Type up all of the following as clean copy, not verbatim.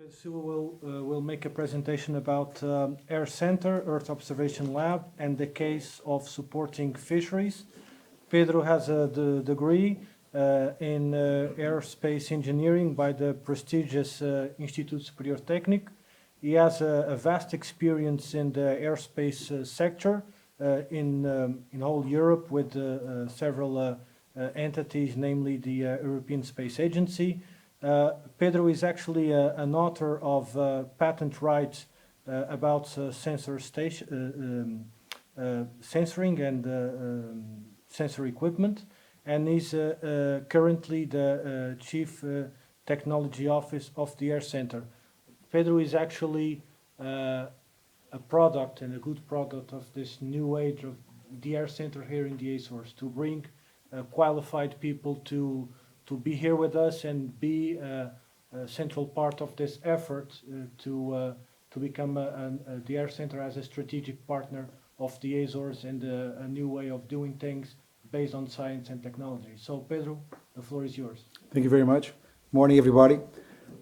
Pedro Silva will make a presentation about Air Center, Earth Observation Lab, and the case of supporting fisheries. Pedro has a degree in aerospace engineering by the prestigious Instituto Superior Técnico. He has a vast experience in the airspace sector in whole Europe with several entities, namely the European Space Agency. Pedro is actually an author of patent rights about sensoring and sensor equipment, and is currently the Chief Technology Office of the Air Center. Pedro is actually a product and a good product of this new age of the Air Center here in the Azores, to bring qualified people to be here with us and be a central part of this effort to become the Air Center as a strategic partner of the Azores and a new way of doing things based on science and technology. So Pedro, the floor is yours. Thank you very much. Morning, everybody.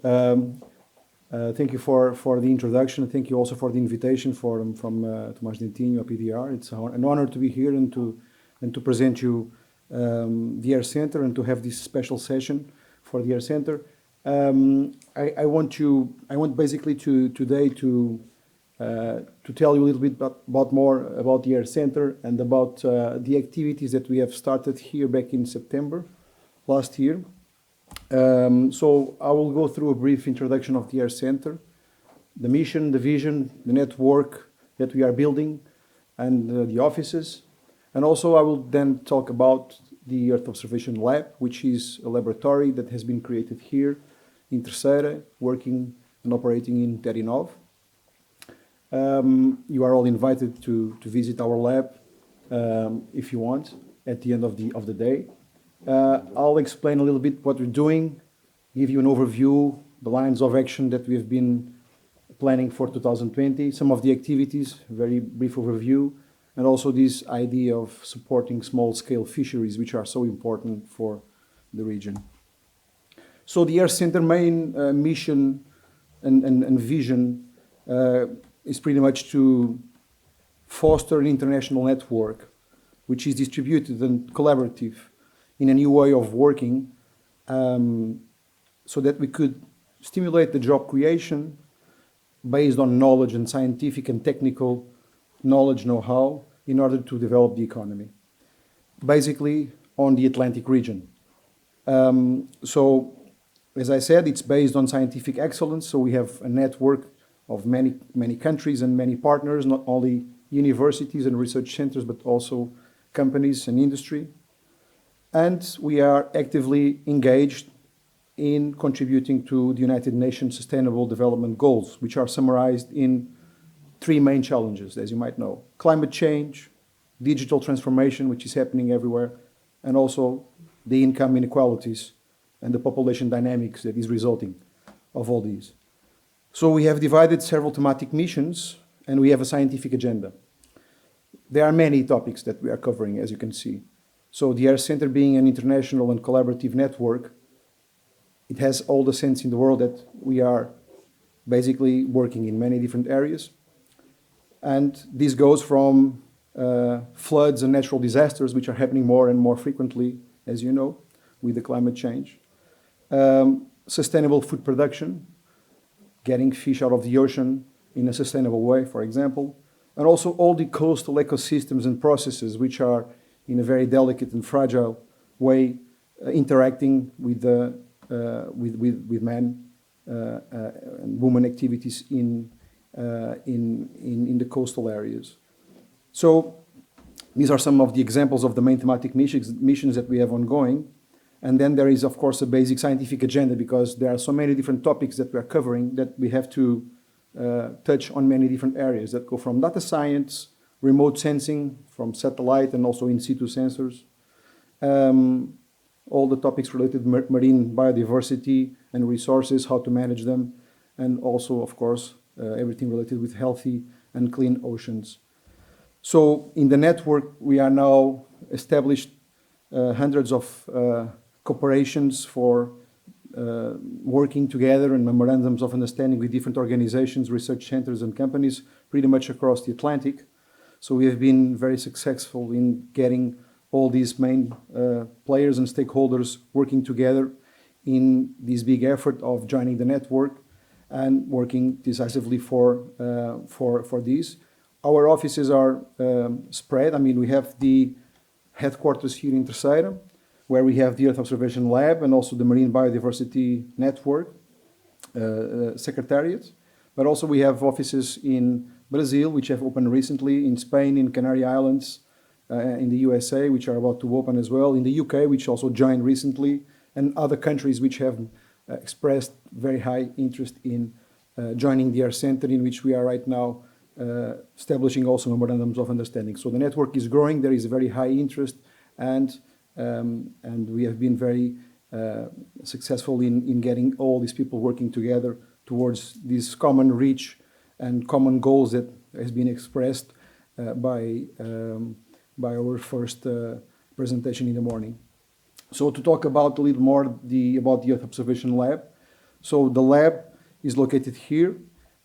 Thank you for the introduction. Thank you also for the invitation from 27th APDR. It's an honor to be here and to present you the Air Center and to have this special session for the Air Center. I want basically today to tell you a little bit more about the Air Center and about the activities that we have started here back in September last year. So I will go through a brief introduction of the Air Center, the mission, the vision, the network that we are building, and the offices. And also I will then talk about the Earth Observation Lab, which is a laboratory that has been created here in Terceira, working and operating in Terinov. You are all invited to visit our lab if you want at the end of the day. I'll explain a little bit what we're doing, give you an overview, the lines of action that we've been planning for 2020, some of the activities, very brief overview, and also this idea of supporting small-scale fisheries, which are so important for the region. So the Air Center main mission and vision is pretty much to foster an international network, which is distributed and collaborative in a new way of working, so that we could stimulate the job creation based on knowledge and scientific and technical knowledge, know-how, in order to develop the economy, basically on the Atlantic region. So, as I said, it's based on scientific excellence, so we have a network of many countries and many partners, not only universities and research centers, but also companies and industry. And we are actively engaged in contributing to the United Nations Sustainable Development Goals, which are summarized in three main challenges, as you might know: climate change, digital transformation, which is happening everywhere, and also the income inequalities and the population dynamics that is resulting of all these. So we have divided several thematic missions, and we have a scientific agenda. There are many topics that we are covering, as you can see. So the Air Center, being an international and collaborative network, it has all the sense in the world that we are basically working in many different areas. And this goes from floods and natural disasters, which are happening more and more frequently, as you know, with the climate change. Sustainable food production, getting fish out of the ocean in a sustainable way, for example. And also all the coastal ecosystems and processes, which are in a very delicate and fragile way interacting with man and woman activities in the coastal areas. So these are some of the examples of the main thematic missions that we have ongoing. And then there is, of course, a basic scientific agenda, because there are so many different topics that we are covering that we have to touch on many different areas that go from data science, remote sensing from satellite and also in situ sensors, all the topics related to marine biodiversity and resources, how to manage them, and also, of course, everything related with healthy and clean oceans. So in the network, we are now established hundreds of corporations for working together and memorandums of understanding with different organizations, research centers and companies pretty much across the Atlantic. So we have been very successful in getting all these main players and stakeholders working together in this big effort of joining the network and working decisively for this. Our offices are spread. I mean, we have the headquarters here in Terceira, where we have the Earth Observation Lab and also the Marine Biodiversity Network Secretariat. But also we have offices in Brazil, which have opened recently, in Spain, in Canary Islands, in the USA, which are about to open as well, in the UK, which also joined recently, and other countries which have expressed very high interest in joining the Air Center, in which we are right now establishing also memorandums of understanding. So the network is growing, there is a very high interest, and we have been very successful in getting all these people working together towards this common reach and common goals that has been expressed by our first presentation in the morning. So to talk about a little more about the Earth Observation Lab. So the lab is located here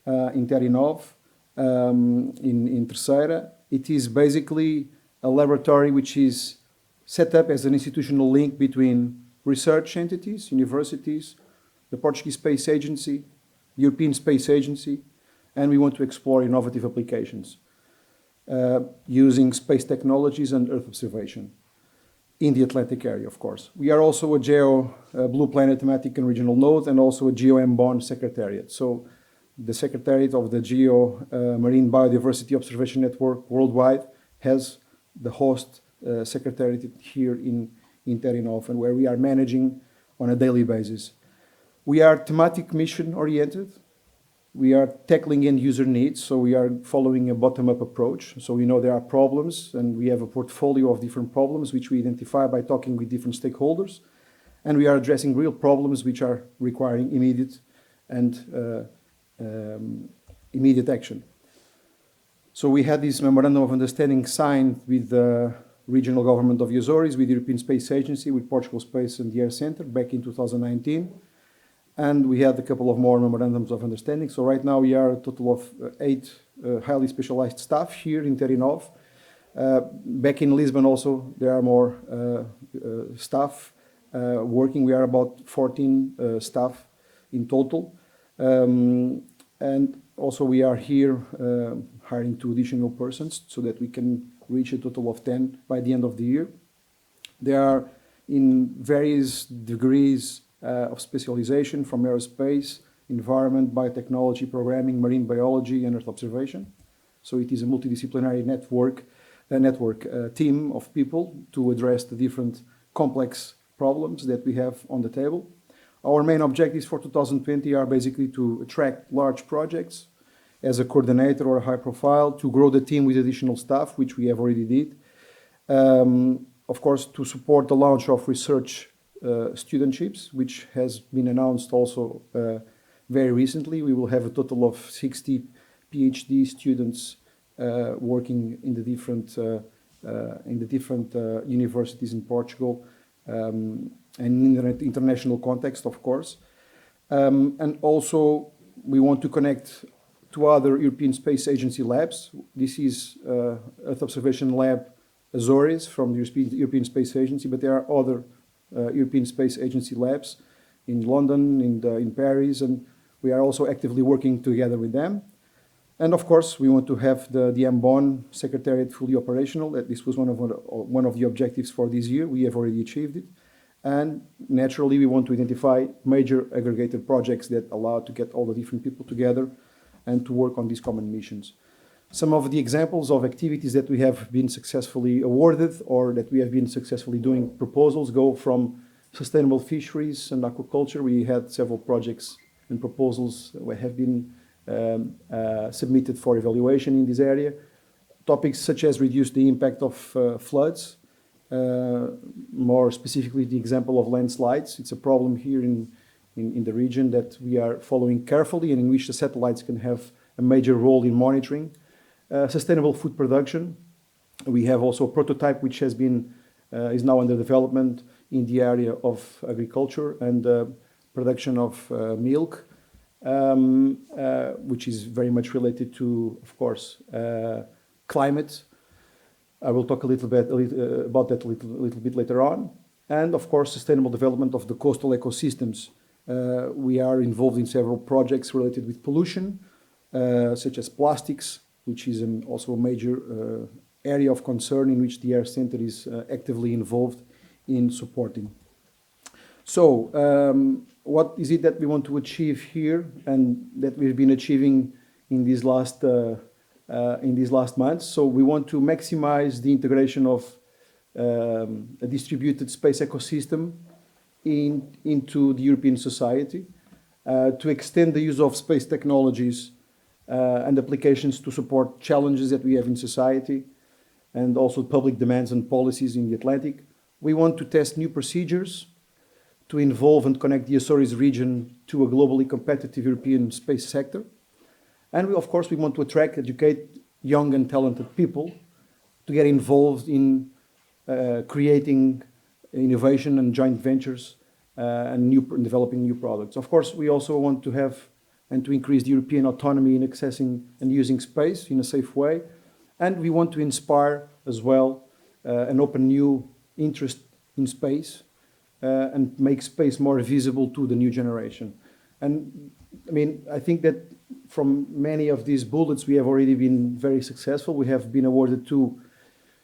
in Terinov, in Terceira. It is basically a laboratory which is set up as an institutional link between research entities, universities, the Portuguese Space Agency, European Space Agency, and we want to explore innovative applications using space technologies and Earth observation in the Atlantic area, of course. We are also a Blue Planet thematic and regional node, and also a GEO-MBON secretariat. So the secretariat of the GEO Marine Biodiversity Observation Network worldwide has the host secretariat here in Terinov, and where we are managing on a daily basis. We are thematic mission oriented. We are tackling end user needs, so we are following a bottom-up approach. So we know there are problems, and we have a portfolio of different problems which we identify by talking with different stakeholders, and we are addressing real problems which are requiring immediate action. So we had this memorandum of understanding signed with the regional government of the Azores, with the European Space Agency, with Portugal Space and the Air Center back in 2019. And we had a couple of more memorandums of understanding. So right now we are a total of 8 highly specialized staff here in Terinov. Back in Lisbon also there are more staff working. We are about 14 staff in total. And also we are here hiring 2 additional persons so that we can reach a total of 10 by the end of the year. They are in various degrees of specialization, from aerospace, environment, biotechnology, programming, marine biology, and Earth observation. So it is a multidisciplinary network team of people to address the different complex problems that we have on the table. Our main objectives for 2020 are basically to attract large projects as a coordinator or a high profile, to grow the team with additional staff, which we have already did. Of course, to support the launch of research studentships, which has been announced also very recently. We will have a total of 60 PhD students working in the different universities in Portugal, and in the international context, of course. And also, we want to connect to other European Space Agency labs. This is Earth Observation Lab Azores from the European Space Agency, but there are other European Space Agency labs in London, in Paris, and we are also actively working together with them. And of course, we want to have the MBON Secretariat fully operational. This was one of the objectives for this year. We have already achieved it. And naturally, we want to identify major aggregated projects that allow to get all the different people together and to work on these common missions. Some of the examples of activities that we have been successfully awarded or that we have been successfully doing proposals go from sustainable fisheries and aquaculture. We had several projects and proposals that have been submitted for evaluation in this area. Topics such as reduce the impact of floods, more specifically the example of landslides. It's a problem here in the region that we are following carefully and in which the satellites can have a major role in monitoring. Sustainable food production. We have also a prototype which is now under development in the area of agriculture, and production of milk, which is very much related to, of course, climate. I will talk about that a little bit later on. And of course, sustainable development of the coastal ecosystems. We are involved in several projects related with pollution, such as plastics, which is also a major area of concern in which the Air Center is actively involved in supporting. So, what is it that we want to achieve here and that we've been achieving in these last months? So we want to maximize the integration of a distributed space ecosystem into the European society, to extend the use of space technologies and applications to support challenges that we have in society, and also public demands and policies in the Atlantic. We want to test new procedures to involve and connect the Azores region to a globally competitive European space sector. And of course, we want to attract, educate young and talented people to get involved in creating innovation and joint ventures and developing new products. Of course, we also want to have and to increase the European autonomy in accessing and using space in a safe way. And we want to inspire as well and open new interest in space and make space more visible to the new generation. And I mean, I think that from many of these bullets, we have already been very successful. We have been awarded 2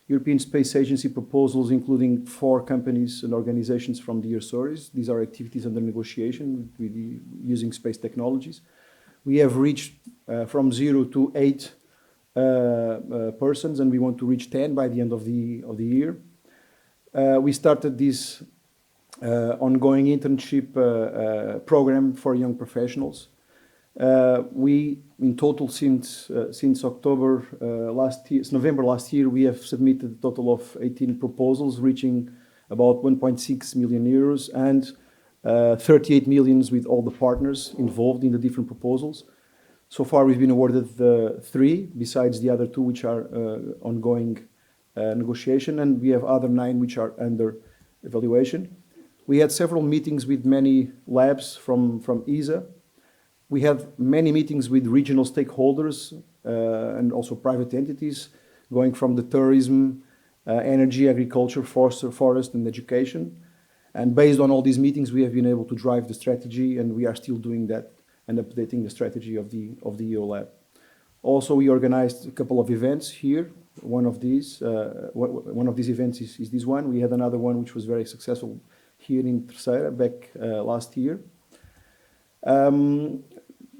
European Space Agency proposals, including 4 companies and organizations from the Azores. These are activities under negotiation with using space technologies. We have reached from 0 to 8 persons, and we want to reach 10 by the end of the year. We started this ongoing internship program for young professionals. We, in total, since November last year, we have submitted a total of 18 proposals, reaching about 1.6 million euros and 38 millions with all the partners involved in the different proposals. So far, we've been awarded 3, besides the other 2 which are ongoing negotiation, and we have other 9 which are under evaluation. We had several meetings with many labs from ESA. We have many meetings with regional stakeholders and also private entities, going from the tourism, energy, agriculture, forest, and education. And based on all these meetings, we have been able to drive the strategy, and we are still doing that and updating the strategy of the EO lab. Also, we organized a couple of events here. One of these events is this one. We had another one which was very successful here in Terceira back last year.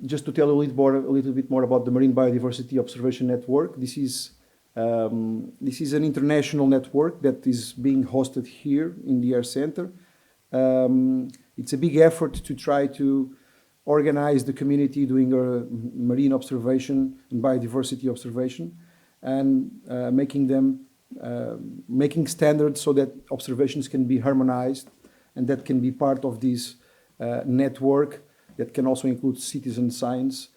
Just to tell you a little bit more about the Marine Biodiversity Observation Network. This is an international network that is being hosted here in the Air Center. It's a big effort to try to organize the community doing a marine observation and biodiversity observation, and making standards so that observations can be harmonized, and that can be part of this network that can also include citizen science.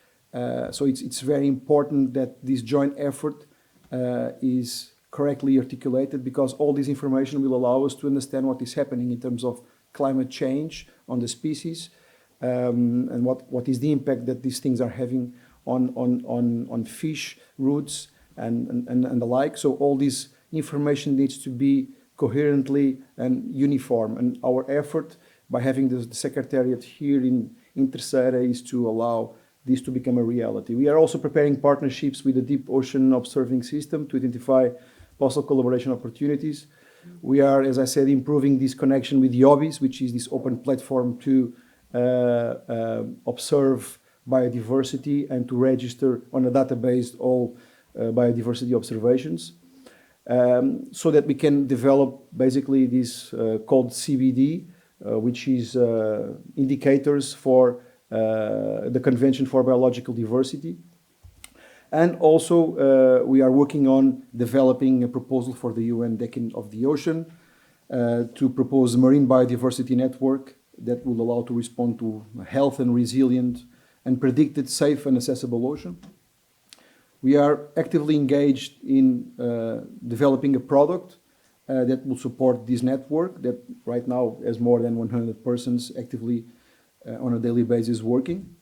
So it's very important that this joint effort is correctly articulated, because all this information will allow us to understand what is happening in terms of climate change on the species, and what is the impact that these things are having on fish routes and the like. So all this information needs to be coherently and uniform. And our effort by having the Secretariat here in Terceira is to allow this to become a reality. We are also preparing partnerships with the Deep Ocean Observing System to identify possible collaboration opportunities. We are, as I said, improving this connection with Yobis, which is this open platform to observe biodiversity and to register on a database all biodiversity observations, so that we can develop basically this called CBD, which is indicators for the Convention for Biological Diversity. And also we are working on developing a proposal for the UN Decade of the Ocean to propose a marine biodiversity network that will allow to respond to a health and resilient and predicted safe and accessible ocean. We are actively engaged in developing a product that will support this network that right now has more than 100 persons actively on a daily basis working.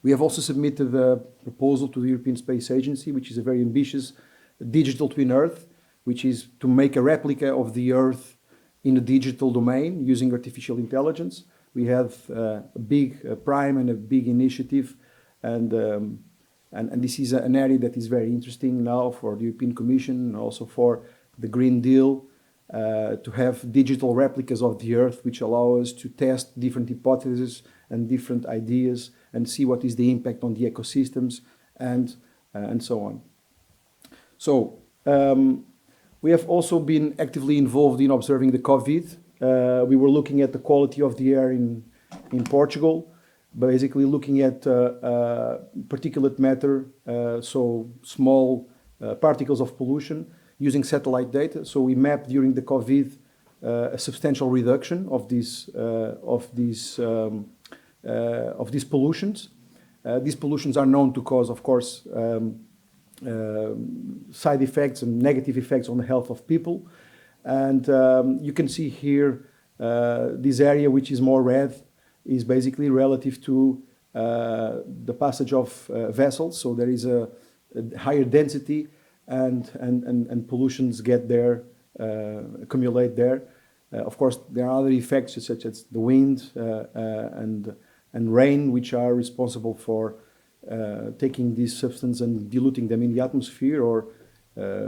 We have also submitted a proposal to the European Space Agency, which is a very ambitious digital twin Earth, which is to make a replica of the Earth in the digital domain using artificial intelligence. We have a big prime and a big initiative, and this is an area that is very interesting now for the European Commission and also for the Green Deal, to have digital replicas of the Earth, which allow us to test different hypotheses and different ideas and see what is the impact on the ecosystems and so on. So we have also been actively involved in observing the COVID. We were looking at the quality of the air in Portugal, basically looking at particulate matter, so small particles of pollution, using satellite data. So we mapped during the COVID a substantial reduction of these pollutions. These pollutions are known to cause, of course, side effects and negative effects on the health of people. And you can see here this area, which is more red, is basically relative to the passage of vessels. So there is a higher density, and pollutions get there, accumulate there. Of course, there are other effects such as the wind and rain, which are responsible for taking this substance and diluting them in the atmosphere or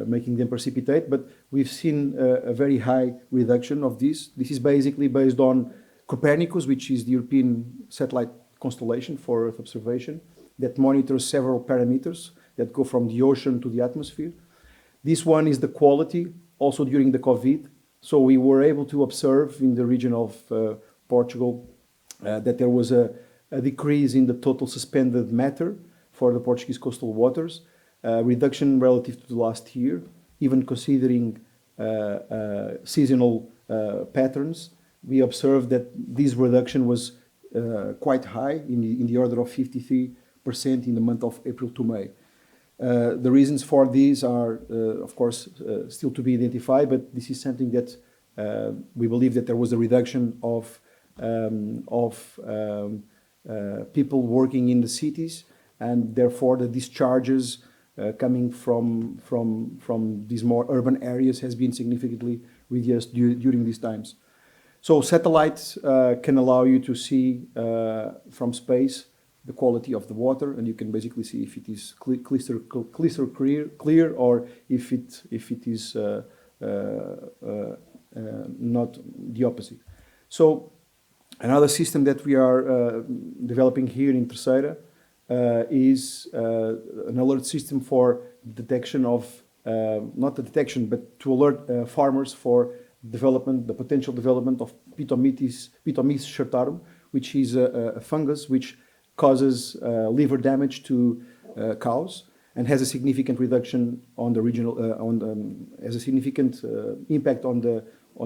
making them precipitate. But we've seen a very high reduction of this. This is basically based on Copernicus, which is the European satellite constellation for Earth observation that monitors several parameters that go from the ocean to the atmosphere. This one is the quality, also during the COVID. So we were able to observe in the region of Portugal that there was a decrease in the total suspended matter for the Portuguese coastal waters, reduction relative to the last year, even considering seasonal patterns. We observed that this reduction was quite high, in the order of 53% in the month of April to May. The reasons for these are, of course, still to be identified, but this is something that we believe that there was a reduction of people working in the cities, and therefore the discharges coming from these more urban areas has been significantly reduced during these times. So satellites can allow you to see from space the quality of the water, and you can basically see if it is crystal clear, or if it is not the opposite. So another system that we are developing here in Terceira is an alert system for detection of, not the detection, but to alert farmers for the potential development of Pitomyces chartarum, which is a fungus which causes liver damage to cows and has a significant reduction on the regional, has a significant impact on the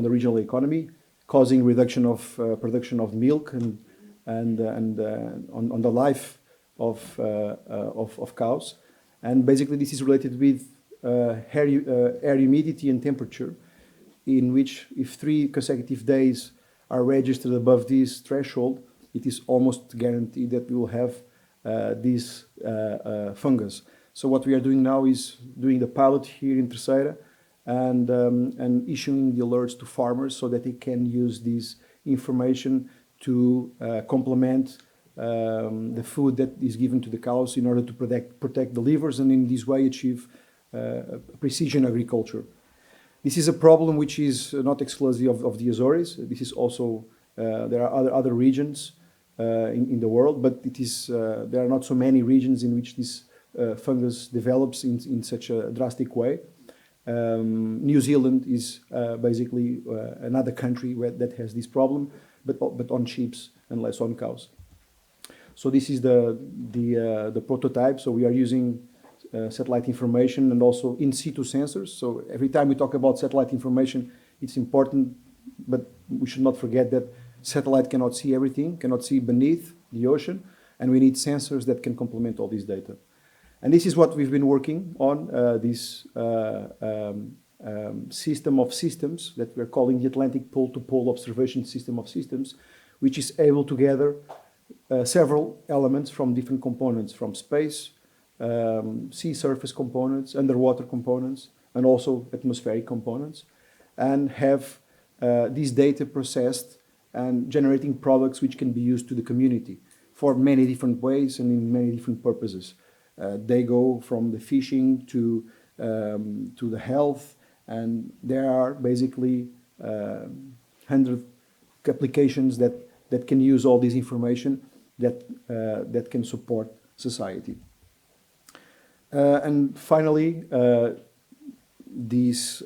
regional economy, causing reduction of production of milk and on the life of cows. And basically this is related with air humidity and temperature, in which if 3 consecutive days are registered above this threshold, it is almost guaranteed that we will have this fungus. So what we are doing now is doing the pilot here in Terceira and issuing the alerts to farmers so that they can use this information to complement the food that is given to the cows in order to protect the livers, and in this way achieve precision agriculture. This is a problem which is not exclusive of the Azores. This is also, there are other regions in the world, but there are not so many regions in which this fungus develops in such a drastic way. New Zealand is basically another country that has this problem, but on sheep and less on cows. So this is the prototype. So we are using satellite information and also in situ sensors. So every time we talk about satellite information, it's important, but we should not forget that satellite cannot see everything, cannot see beneath the ocean, and we need sensors that can complement all this data. And this is what we've been working on, this system of systems that we're calling the Atlantic Pole-to-Pole Observation System of Systems, which is able to gather several elements from different components, from space, sea surface components, underwater components, and also atmospheric components, and have this data processed and generating products which can be used to the community for many different ways and in many different purposes. They go from the fishing to the health, and there are basically 100 applications that can use all this information that can support society. And finally, this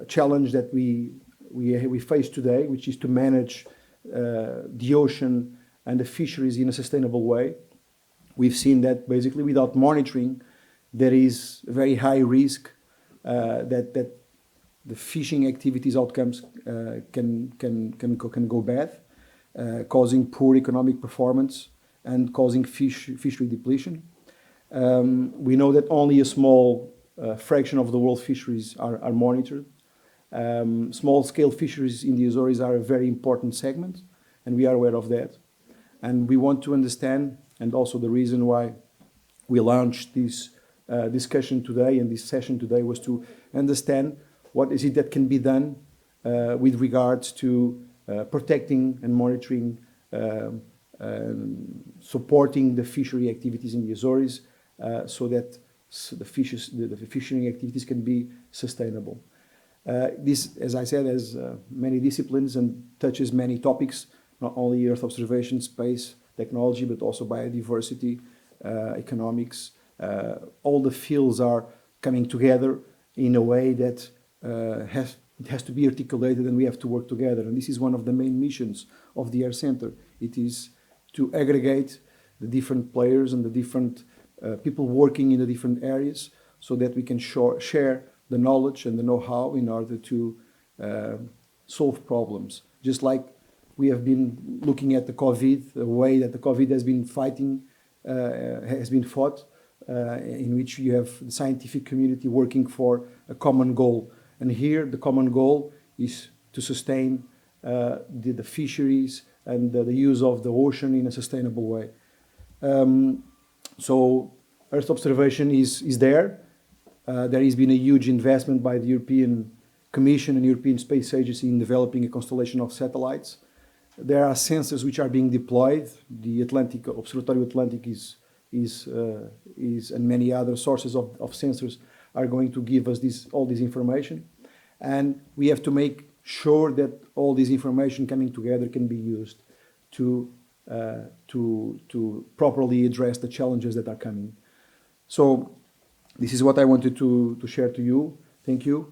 challenge that we face today, which is to manage the ocean and the fisheries in a sustainable way. We've seen that basically without monitoring, there is a very high risk that the fishing activities outcomes can go bad, causing poor economic performance and causing fishery depletion. We know that only a small fraction of the world fisheries are monitored. Small-scale fisheries in the Azores are a very important segment, and we are aware of that. And we want to understand, and also the reason why we launched this discussion today and this session today was to understand what is it that can be done with regards to protecting and monitoring, supporting the fishery activities in the Azores, so that the fishing activities can be sustainable. This, as I said, has many disciplines and touches many topics, not only Earth observation, space, technology, but also biodiversity, economics. All the fields are coming together in a way that it has to be articulated, and we have to work together. And this is one of the main missions of the Air Center. It is to aggregate the different players and the different people working in the different areas so that we can share the knowledge and the know-how in order to solve problems. Just like we have been looking at the COVID, the way that the COVID has been fought, in which you have the scientific community working for a common goal. And here the common goal is to sustain the fisheries and the use of the ocean in a sustainable way. So Earth observation is there. There has been a huge investment by the European Commission and European Space Agency in developing a constellation of satellites. There are sensors which are being deployed. The Atlantic Observatory Atlantic is and many other sources of sensors are going to give us all this information, and we have to make sure that all this information coming together can be used to properly address the challenges that are coming. So this is what I wanted to share to you. Thank you.